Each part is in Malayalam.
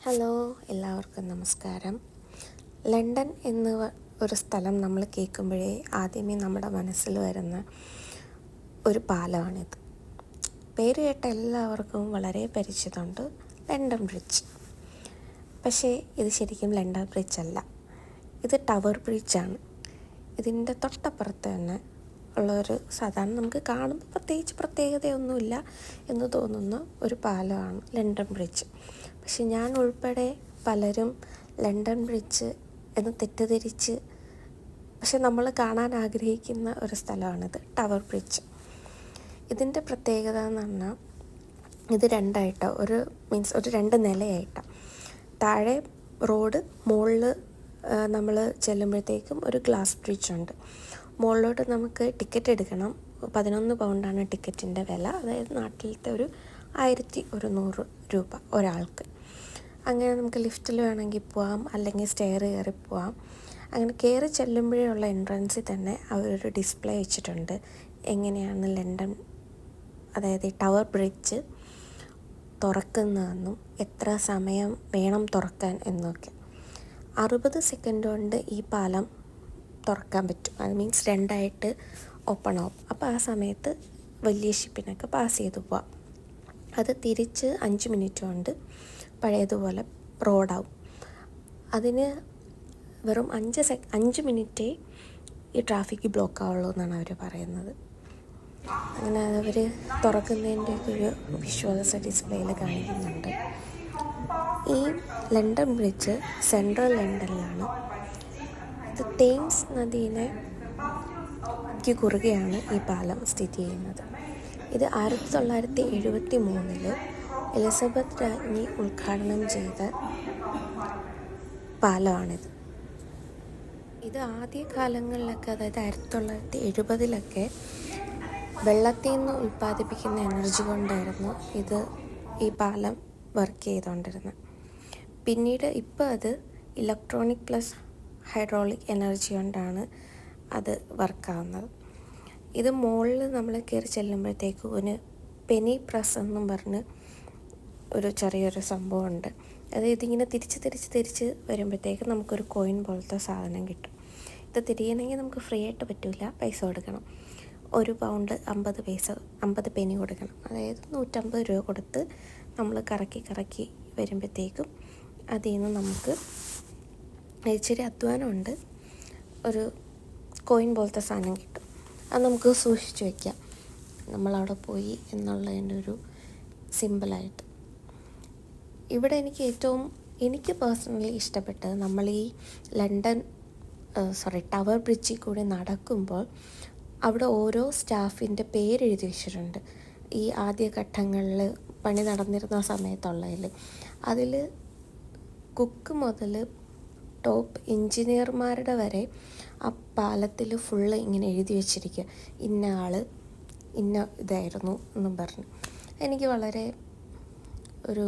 ഹലോ, എല്ലാവർക്കും നമസ്കാരം. ലണ്ടൻ എന്ന ഒരു സ്ഥലം നമ്മൾ കേൾക്കുമ്പോഴേ ആദ്യമേ നമ്മുടെ മനസ്സിൽ വരുന്ന ഒരു പാലമാണിത്. പേര് കേട്ട എല്ലാവർക്കും വളരെ പരിചിതമുണ്ട്, ലണ്ടൻ ബ്രിഡ്ജ്. പക്ഷേ ഇത് ശരിക്കും ലണ്ടൻ ബ്രിഡ്ജ് അല്ല, ഇത് ടവർ ബ്രിഡ്ജാണ്. ഇതിൻ്റെ തൊട്ടപ്പുറത്ത് തന്നെ ഉള്ളൊരു സാധാരണ നമുക്ക് കാണുമ്പോൾ പ്രത്യേകിച്ച് പ്രത്യേകതയൊന്നുമില്ല എന്ന് തോന്നുന്ന ഒരു പാലമാണ് ലണ്ടൻ ബ്രിഡ്ജ്. പക്ഷെ ഞാൻ ഉൾപ്പെടെ പലരും ലണ്ടൻ ബ്രിഡ്ജ് എന്ന് തെറ്റിദ്ധരിച്ച് പക്ഷെ നമ്മൾ കാണാൻ ആഗ്രഹിക്കുന്ന ഒരു സ്ഥലമാണിത്, ടവർ ബ്രിഡ്ജ്. ഇതിൻ്റെ പ്രത്യേകത എന്ന് പറഞ്ഞാൽ ഇത് രണ്ടായിട്ടോ ഒരു രണ്ട് നിലയായിട്ടാണ്. താഴെ റോഡ്, മുകളിൽ നമ്മൾ ചെല്ലുമ്പോഴത്തേക്കും ഒരു ഗ്ലാസ് ബ്രിഡ്ജുണ്ട്. മുകളിലോട്ട് നമുക്ക് ടിക്കറ്റ് എടുക്കണം. 11 പൗണ്ടാണ് ടിക്കറ്റിൻ്റെ വില, അതായത് നാട്ടിലത്തെ ഒരു 1100 രൂപ ഒരാൾക്ക്. അങ്ങനെ നമുക്ക് ലിഫ്റ്റിൽ വേണമെങ്കിൽ പോവാം, അല്ലെങ്കിൽ സ്റ്റെയർ കയറി പോവാം. അങ്ങനെ കയറി ചെല്ലുമ്പോഴേ ഉള്ള എൻട്രൻസിൽ തന്നെ അവരൊരു ഡിസ്പ്ലേ വെച്ചിട്ടുണ്ട്, എങ്ങനെയാണ് ലണ്ടൻ, അതായത് ടവർ ബ്രിഡ്ജ് തുറക്കുന്നതെന്നും എത്ര സമയം വേണം തുറക്കാൻ എന്നൊക്കെ. 60 സെക്കൻഡ് കൊണ്ട് ഈ പാലം തുറക്കാൻ പറ്റും. അത് മീൻസ് രണ്ടായിട്ട് ഓപ്പൺ ആവും. അപ്പോൾ ആ സമയത്ത് വലിയ ഷിപ്പിനൊക്കെ പാസ് ചെയ്ത് പോവാം. അത് തിരിച്ച് 5 മിനിറ്റ് കൊണ്ട് പഴയതുപോലെ റോഡാവും. അതിന് വെറും 5 മിനിറ്റേ ഈ ട്രാഫിക് ബ്ലോക്ക് ആവുള്ളൂ എന്നാണ് അവർ പറയുന്നത്. അങ്ങനെ അവർ തുറക്കുന്നതിൻ്റെ ഒരു വിഷ്വൽസ് ഡിസ്പ്ലേയിൽ കാണിക്കുന്നുണ്ട്. ഈ ലണ്ടൻ ബ്രിഡ്ജ് സെൻട്രൽ ലണ്ടനിലാണ്. ഇത് തേംസ് നദീനെ കുറുകെയാണ് ഈ പാലം സ്ഥിതി ചെയ്യുന്നത്. ഇത് 1973 എലിസബത്ത് രാജ്ഞി ഉദ്ഘാടനം ചെയ്ത പാലമാണിത്. ഇത് ആദ്യ കാലങ്ങളിലൊക്കെ, അതായത് 1970 വെള്ളത്തിൽ നിന്ന് ഉൽപ്പാദിപ്പിക്കുന്ന എനർജി കൊണ്ടായിരുന്നു ഈ പാലം വർക്ക് ചെയ്തുകൊണ്ടിരുന്നത്. പിന്നീട് ഇപ്പോൾ അത് ഇലക്ട്രോണിക് പ്ലസ് ഹൈഡ്രോളിക് എനർജി കൊണ്ടാണ് അത് വർക്കാവുന്നത്. ഇത് മുകളിൽ നമ്മൾ കയറി ചെല്ലുമ്പോഴത്തേക്ക് ഒരു പെനി പ്രസ് എന്നും പറഞ്ഞ് ഒരു ചെറിയൊരു സംഭവമുണ്ട്. അതായത് ഇങ്ങനെ തിരിച്ച് വരുമ്പോഴത്തേക്ക് നമുക്കൊരു കോയിൻ പോലത്തെ സാധനം കിട്ടും. ഇത് തിരിയണമെങ്കിൽ നമുക്ക് ഫ്രീ ആയിട്ട് പറ്റില്ല, പൈസ കൊടുക്കണം. 1 പൗണ്ട് 50 പെനി കൊടുക്കണം. അതായത് 150 രൂപ കൊടുത്ത് നമ്മൾ കറക്കി വരുമ്പോഴത്തേക്കും അതിൽ നിന്ന് നമുക്ക് ഇച്ചിരി അധ്വാനമുണ്ട്, ഒരു കോയിൻ പോലത്തെ സാധനം കിട്ടും. അത് നമുക്ക് സൂക്ഷിച്ച് വയ്ക്കാം, നമ്മളവിടെ പോയി എന്നുള്ളതിൻ്റെ ഒരു സിമ്പിളായിട്ട്. ഇവിടെ എനിക്ക് പേഴ്സണലി ഇഷ്ടപ്പെട്ടത്, നമ്മൾ ഈ ടവർ ബ്രിഡ്ജിൽ കൂടി നടക്കുമ്പോൾ അവിടെ ഓരോ സ്റ്റാഫിൻ്റെ പേരെഴുതി വെച്ചിട്ടുണ്ട്. ഈ ആദ്യഘട്ടങ്ങളിൽ പണി നടന്നിരുന്ന സമയത്തുള്ളതിൽ അതിൽ കുക്ക് മുതൽ ടോപ്പ് എഞ്ചിനീയർമാരുടെ വരെ ആ പാലത്തിൽ ഫുള്ള് ഇങ്ങനെ എഴുതി വെച്ചിരിക്കുക, ഇന്ന ആൾ ഇന്ന ഇതായിരുന്നു എന്നും പറഞ്ഞു. എനിക്ക് വളരെ ഒരു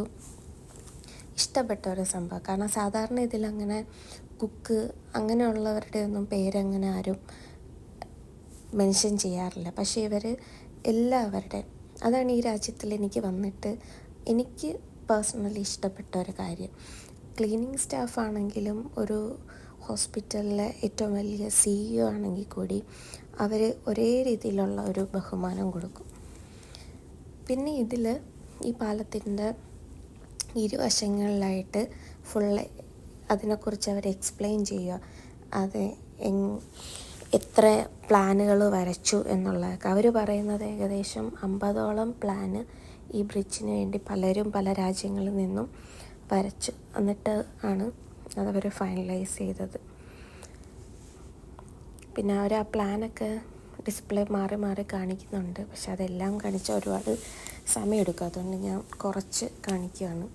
ഇഷ്ടപ്പെട്ട ഒരു സംഭവം. കാരണം സാധാരണ ഇതിലങ്ങനെ കുക്ക് അങ്ങനെയുള്ളവരുടെ ഒന്നും പേരങ്ങനെ ആരും മെൻഷൻ ചെയ്യാറില്ല. പക്ഷേ ഇവർ എല്ലാവരുടെ, അതാണ് ഈ രാജ്യത്തിൽ എനിക്ക് പേഴ്സണലി ഇഷ്ടപ്പെട്ട ഒരു കാര്യം. ക്ലീനിങ് സ്റ്റാഫാണെങ്കിലും ഒരു ഹോസ്പിറ്റലിലെ ഏറ്റവും വലിയ CEO ആണെങ്കിൽ കൂടി അവർ ഒരേ രീതിയിലുള്ള ഒരു ബഹുമാനം കൊടുക്കും. പിന്നെ ഈ പാലത്തിൻ്റെ ഇരുവശങ്ങളിലായിട്ട് ഫുള്ള് അതിനെക്കുറിച്ച് അവർ എക്സ്പ്ലെയിൻ ചെയ്യുക, അത് എത്ര പ്ലാനുകൾ വരച്ചു എന്നുള്ളതൊക്കെ. അവർ പറയുന്നത് ഏകദേശം 50ഓളം പ്ലാന് ഈ ബ്രിഡ്ജിന് വേണ്ടി പലരും പല രാജ്യങ്ങളിൽ നിന്നും വരച്ചു, എന്നിട്ട് ആണ് അതവർ ഫൈനലൈസ് ചെയ്തത്. പിന്നെ അവർ ആ പ്ലാനൊക്കെ ഡിസ്പ്ലേ മാറി കാണിക്കുന്നുണ്ട്. പക്ഷെ അതെല്ലാം കാണിച്ചാൽ ഒരുപാട് സമയമെടുക്കും, അതുകൊണ്ട് ഞാൻ കുറച്ച് കാണിക്കുകയാണ്.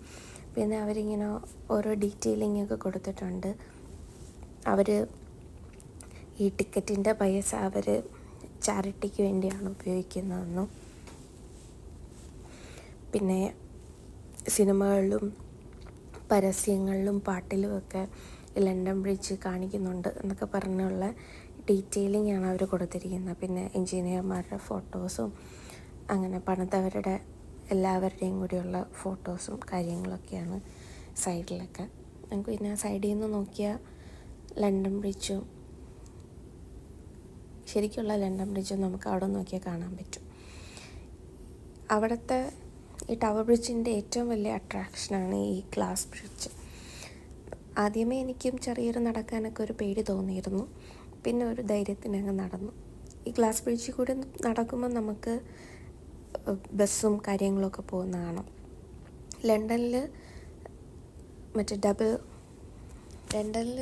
പിന്നെ അവരിങ്ങനെ ഓരോ ഡീറ്റെയിലിംഗ് ഒക്കെ കൊടുത്തിട്ടുണ്ട്. അവർ ഈ ടിക്കറ്റിൻ്റെ പൈസ അവർ ചാരിറ്റിക്ക് വേണ്ടിയാണ് ഉപയോഗിക്കുന്നതെന്നും, പിന്നെ സിനിമകളിലും പരസ്യങ്ങളിലും പാട്ടിലുമൊക്കെ ലണ്ടൻ ബ്രിഡ്ജ് കാണിക്കുന്നുണ്ട് എന്നൊക്കെ പറഞ്ഞുള്ള ഡീറ്റെയിലിംഗ് ആണ് അവർ കൊടുത്തിരിക്കുന്നത്. പിന്നെ എഞ്ചിനീയർമാരുടെ ഫോട്ടോസും അങ്ങനെ പണിതവരുടെ എല്ലാവരുടെയും കൂടിയുള്ള ഫോട്ടോസും കാര്യങ്ങളൊക്കെയാണ് സൈഡിലൊക്കെ. നമുക്ക് പിന്നെ സൈഡിൽ നിന്ന് നോക്കിയാൽ ലണ്ടൻ ബ്രിഡ്ജും ശരിക്കുള്ള ലണ്ടൻ ബ്രിഡ്ജും നമുക്ക് അവിടെ നോക്കിയാൽ കാണാൻ പറ്റും. അവിടുത്തെ ഈ ടവർ ബ്രിഡ്ജിൻ്റെ ഏറ്റവും വലിയ അട്രാക്ഷനാണ് ഈ ഗ്ലാസ് ബ്രിഡ്ജ്. ആദ്യമേ എനിക്കും ചെറിയൊരു നടക്കാനൊക്കെ ഒരു പേടി തോന്നിയിരുന്നു. പിന്നെ ഒരു ധൈര്യത്തിനങ്ങ് നടന്നു. ഈ ഗ്ലാസ് ബ്രിഡ്ജിൽ കൂടി നടക്കുമ്പോൾ നമുക്ക് ബസ്സും കാര്യങ്ങളൊക്കെ പോകുന്ന കാണാം. ലണ്ടനിൽ ലണ്ടനിൽ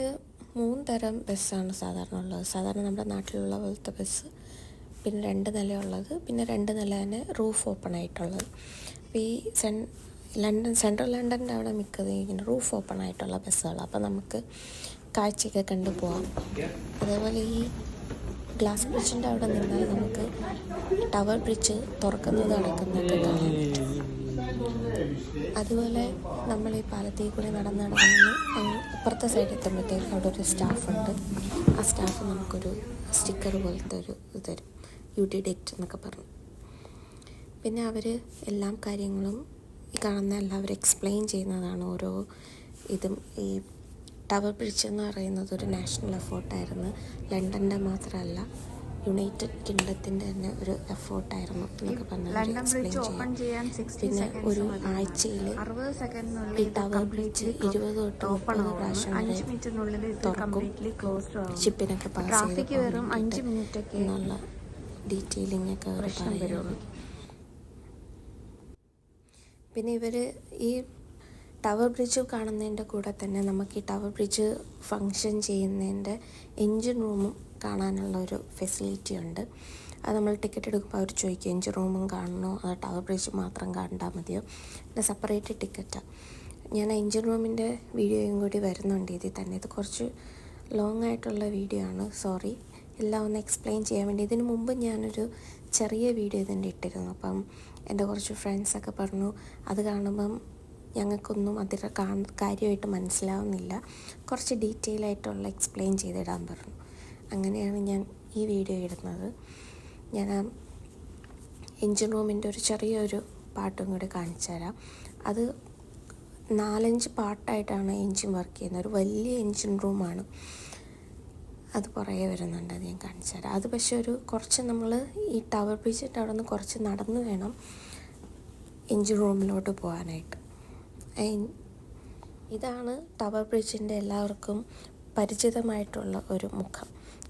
3 തരം ബസ്സാണ് സാധാരണ ഉള്ളത്. സാധാരണ നമ്മുടെ നാട്ടിലുള്ള പോലത്തെ ബസ്, പിന്നെ 2 നിലയുള്ളത്, പിന്നെ 2 നില തന്നെ റൂഫ് ഓപ്പൺ ആയിട്ടുള്ളത്. അപ്പോൾ ഈ സെൻട്രൽ ലണ്ടൻ്റെ അവിടെ മിക്കതും ഇങ്ങനെ റൂഫ് ഓപ്പൺ ആയിട്ടുള്ള ബസ്സുകളാണ്. അപ്പോൾ നമുക്ക് കാഴ്ചയൊക്കെ കണ്ടു പോകാം. അതേപോലെ ഈ ഗ്ലാസ് ബ്രിഡ്ജിൻ്റെ അവിടെ നിന്നാൽ നമുക്ക് ടവർ ബ്രിഡ്ജ് തുറക്കുന്നത് അടക്കുന്നതൊക്കെ കാണാൻ പറ്റും. അതുപോലെ നമ്മൾ ഈ പാലത്തിൽ കൂടി നടന്ന് അപ്പുറത്തെ സൈഡിൽ എത്തുമ്പോഴത്തേക്ക് അവിടെ ഒരു സ്റ്റാഫുണ്ട്. ആ സ്റ്റാഫ് നമുക്കൊരു സ്റ്റിക്കർ പോലത്തെ ഒരു ഇത് തരും, UD-DICT എന്നൊക്കെ പറഞ്ഞു. പിന്നെ അവർ എല്ലാ കാര്യങ്ങളും ഈ കാണുന്ന എല്ലാവരും എക്സ്പ്ലെയിൻ ചെയ്യുന്നതാണ്. ഓരോ ഇതും ഈ ടവർ ബ്രിഡ്ജ് എന്ന് പറയുന്നത് ഒരു നാഷണൽ എഫേർട്ടായിരുന്നു. ലണ്ടൻ്റെ മാത്രമല്ല, യുണൈറ്റഡ് കിങ്ഡത്തിൻ്റെ തന്നെ ഒരു എഫേർട്ടായിരുന്നു എന്നൊക്കെ പറഞ്ഞാൽ എക്സ്പ്ലെയിൻ ചെയ്യാം. പിന്നെ ഒരു ആഴ്ചയിൽ ഈ ടവർ ബ്രിഡ്ജ് 20 തൊട്ട് 30 പ്രാവശ്യം വരെ തുറക്കും, ഷിപ്പിനൊക്കെ പാസ് ചെയ്ത് എന്നുള്ള ഡീറ്റെയിലിംഗ് ഒക്കെ അവർ പറയുന്നു. പിന്നെ ഇവർ ഈ ടവർ ബ്രിഡ്ജ് കാണുന്നതിൻ്റെ കൂടെ തന്നെ നമുക്ക് ഈ ടവർ ബ്രിഡ്ജ് ഫങ്ഷൻ ചെയ്യുന്നതിൻ്റെ എൻജിൻ റൂമും കാണാനുള്ള ഒരു ഫെസിലിറ്റി ഉണ്ട്. അത് നമ്മൾ ടിക്കറ്റ് എടുക്കുമ്പോൾ അവർ ചോദിക്കും എൻജിൻ റൂമും കാണണോ അതോ ടവർ ബ്രിഡ്ജ് മാത്രം കണ്ടാൽ മതിയോ. പിന്നെ സെപ്പറേറ്റ് ടിക്കറ്റാണ്. ഞാൻ എൻജിൻ റൂമിൻ്റെ വീഡിയോയും കൂടി വരുന്നുണ്ട് ഇതിൽ തന്നെ. ഇത് കുറച്ച് ലോങ് ആയിട്ടുള്ള വീഡിയോ ആണ്, സോറി. എല്ലാം ഒന്ന് എക്സ്പ്ലെയിൻ ചെയ്യാൻ വേണ്ടി ഇതിന് മുമ്പ് ഞാനൊരു ചെറിയ വീഡിയോ ഇതിൻ്റെ ഇട്ടിരുന്നു. അപ്പം എൻ്റെ കുറച്ച് ഫ്രണ്ട്സൊക്കെ പറഞ്ഞു അത് കാണുമ്പം ഞങ്ങൾക്കൊന്നും അതിൽ കാര്യമായിട്ട് മനസ്സിലാവുന്നില്ല, കുറച്ച് ഡീറ്റെയിൽ ആയിട്ടുള്ള എക്സ്പ്ലെയിൻ ചെയ്തിടാൻ പറഞ്ഞു. അങ്ങനെയാണ് ഞാൻ ഈ വീഡിയോ ഇടുന്നത്. ഞാൻ എൻജിൻ റൂമിൻ്റെ ഒരു ചെറിയൊരു പാട്ടും കൂടി കാണിച്ചു തരാം. അത് 4-5 പാർട്ടായിട്ടാണ് എൻജിൻ വർക്ക് ചെയ്യുന്നത്. ഒരു വലിയ എൻജിൻ റൂമാണ്. അത് പുറകെ വരുന്നുണ്ട്, അത് ഞാൻ കാണിച്ചു തരാം. അത് പക്ഷേ കുറച്ച് നമ്മൾ ഈ ടവർ ബ്രിഡ്ജിൻ്റെ അവിടെ നിന്ന് കുറച്ച് നടന്ന് വേണം എൻജിൻ റൂമിലോട്ട് പോകാനായിട്ട്. ഇതാണ് ടവർ ബ്രിഡ്ജിൻ്റെ എല്ലാവർക്കും പരിചിതമായിട്ടുള്ള ഒരു മുഖം.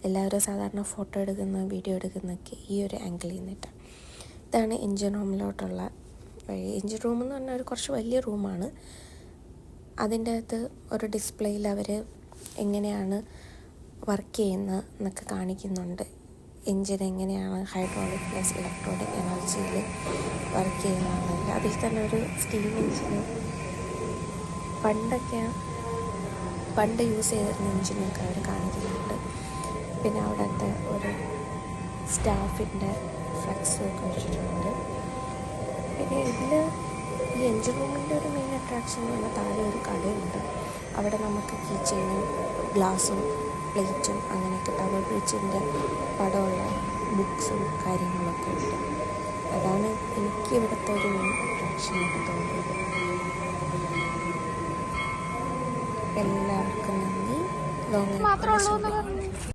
എല്ലാവരും സാധാരണ ഫോട്ടോ എടുക്കുന്ന വീഡിയോ എടുക്കുന്നതൊക്കെ ഈ ഒരു ആംഗിളിൽ നിന്നിട്ടാണ്. ഇതാണ് എൻജിൻ റൂമിലോട്ടുള്ള വഴി. എൻജിൻ റൂം എന്ന് പറഞ്ഞാൽ കുറച്ച് വലിയ റൂമാണ്. അതിൻ്റെ അകത്ത് ഒരു ഡിസ്പ്ലേയിൽ അവർ എങ്ങനെയാണ് വർക്ക് ചെയ്യുന്നത് എന്നൊക്കെ കാണിക്കുന്നുണ്ട്. എൻജിൻ എങ്ങനെയാണ് ഹൈഡ്രോളിക് പ്ലസ് ഇലക്ട്രോണിക് എനർജിയിൽ വർക്ക് ചെയ്യുന്നതെന്നില്ല. അതിൽ തന്നെ ഒരു സ്റ്റീം എൻജിന് പണ്ട് യൂസ് ചെയ്തിരുന്ന എൻജിനൊക്കെ അവർ കാണിക്കുന്നുണ്ട്. പിന്നെ അവിടുത്തെ ഒരു സ്റ്റാഫിൻ്റെ ഫ്ലെക്സ് ഒക്കെ വെച്ചിട്ടുണ്ട്. പിന്നെ ഈ എൻജിൻ റൂമിൻ്റെ ഒരു മെയിൻ അട്രാക്ഷൻ എന്ന് പറഞ്ഞാൽ താഴെ ഒരു കടയുണ്ട്. അവിടെ നമുക്ക് കീ ചെയിനും ഗ്ലാസും പ്ലേറ്റും അങ്ങനെയൊക്കെ ടവർ ബ്രിഡ്ജിൻ്റെ പടമുള്ള ബുക്സും കാര്യങ്ങളൊക്കെ ഉണ്ട്. അതാണ് എനിക്ക് ഇവിടുത്തെ ഒരു മെയിൻ അട്രാക്ഷൻ ആയിട്ട് തോന്നിയത്. എല്ലാവർക്കും നന്ദി. ലോങ്